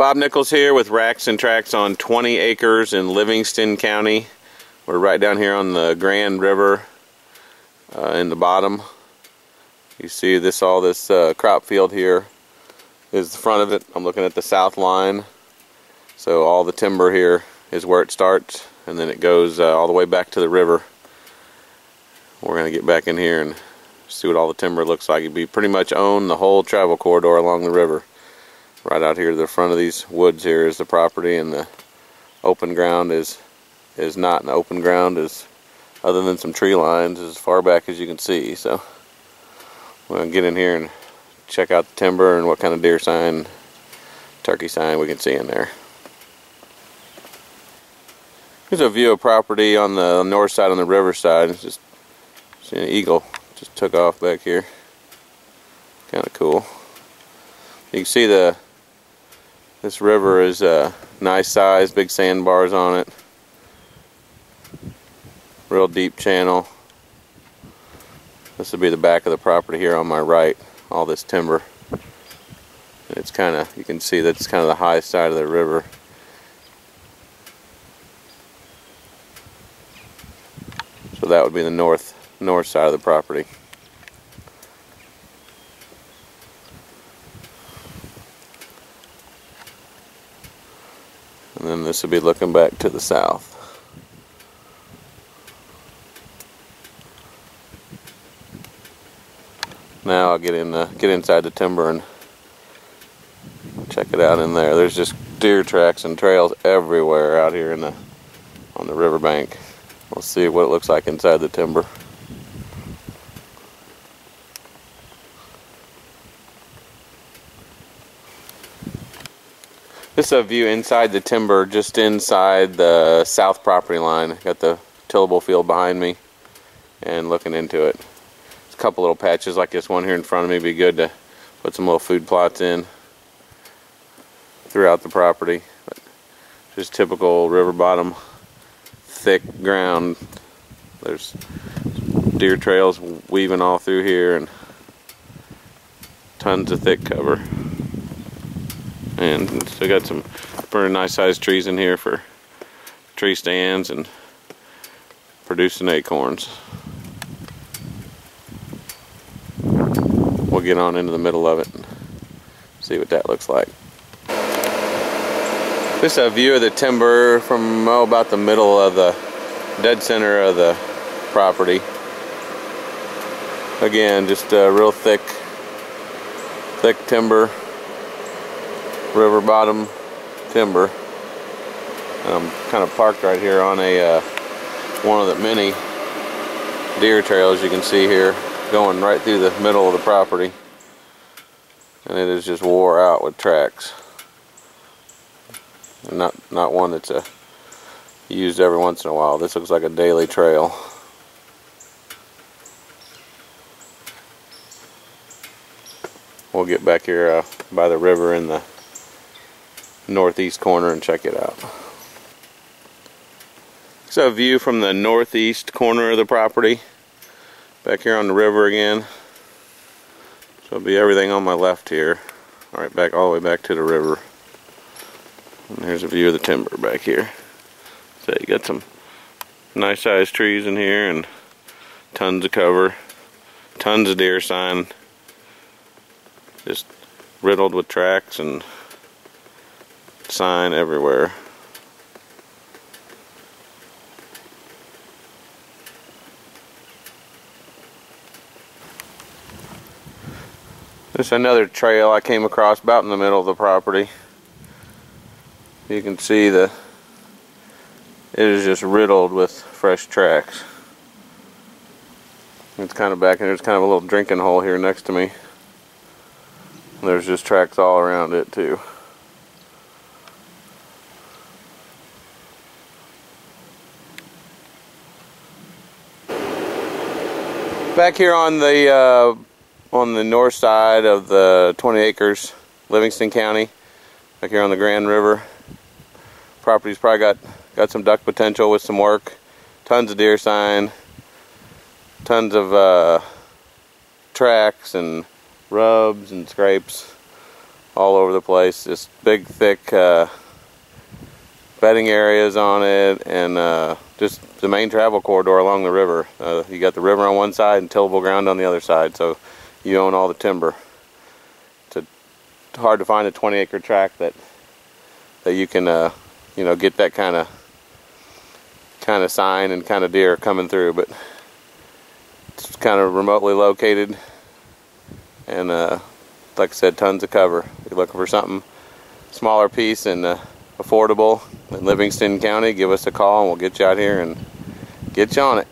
Bob Nichols here with Racks and Tracts on 20 acres in Livingston County. We're right down here on the Grand River in the bottom. You see all this crop field here is the front of it. I'm looking at the south line. So all the timber here is where it starts, and then it goes all the way back to the river. We're going to get back in here and see what all the timber looks like. We pretty much own the whole travel corridor along the river. Right out here to the front of these woods here is the property, and the open ground is not an open ground, is other than some tree lines as far back as you can see. So we're going to get in here and check out the timber and what kind of deer sign, turkey sign we can see in there. Here's a view of property on the north side, on the river side. It's just see an eagle just took off back here. Kind of cool. You can see this river is a nice size, big sandbars on it. Real deep channel. This would be the back of the property here on my right. All this timber. And it's kind of, you can see that's kind of the high side of the river. So that would be the north side of the property. And then this would be looking back to the south. Now I'll get inside the timber and check it out in there. There's just deer tracks and trails everywhere out here on the riverbank. We'll see what it looks like inside the timber. This is a view inside the timber, just inside the south property line. Got the tillable field behind me and looking into it. There's a couple little patches like this one here in front of me. Be good to put some little food plots in throughout the property. But just typical river bottom, thick ground. There's deer trails weaving all through here and tons of thick cover. And so got some pretty nice sized trees in here for tree stands and producing acorns. We'll get on into the middle of it and see what that looks like. This is a view of the timber from about the middle of the dead center of the property. Again, just a real thick timber. River bottom timber. I'm kind of parked right here on one of the many deer trails you can see here, going right through the middle of the property, and it is just wore out with tracks. And not one that's used every once in a while. This looks like a daily trail. We'll get back here by the river in the northeast corner and check it out. It's a view from the northeast corner of the property, back here on the river again. So it'll be everything on my left here, all the way back to the river. And here's a view of the timber back here. So you got some nice sized trees in here and tons of cover, tons of deer sign, just riddled with tracks and sign everywhere. There's another trail I came across about in the middle of the property. You can see it is just riddled with fresh tracks. It's kind of back, and there's kind of a little drinking hole here next to me. And there's just tracks all around it too. Back here on the north side of the 20 acres, Livingston County, back here on the Grand River, property's probably got some duck potential with some work. Tons of deer sign, tons of tracks and rubs and scrapes. all over the place. Just big, thick bedding areas on it, and just the main travel corridor along the river. You got the river on one side and tillable ground on the other side, so you own all the timber. It's hard to find a 20-acre tract that you can you know, get that kind of sign and kind of deer coming through, but it's kind of remotely located, and like I said, tons of cover. If you're looking for something smaller piece and affordable in Livingston County, give us a call and we'll get you out here and get you on it.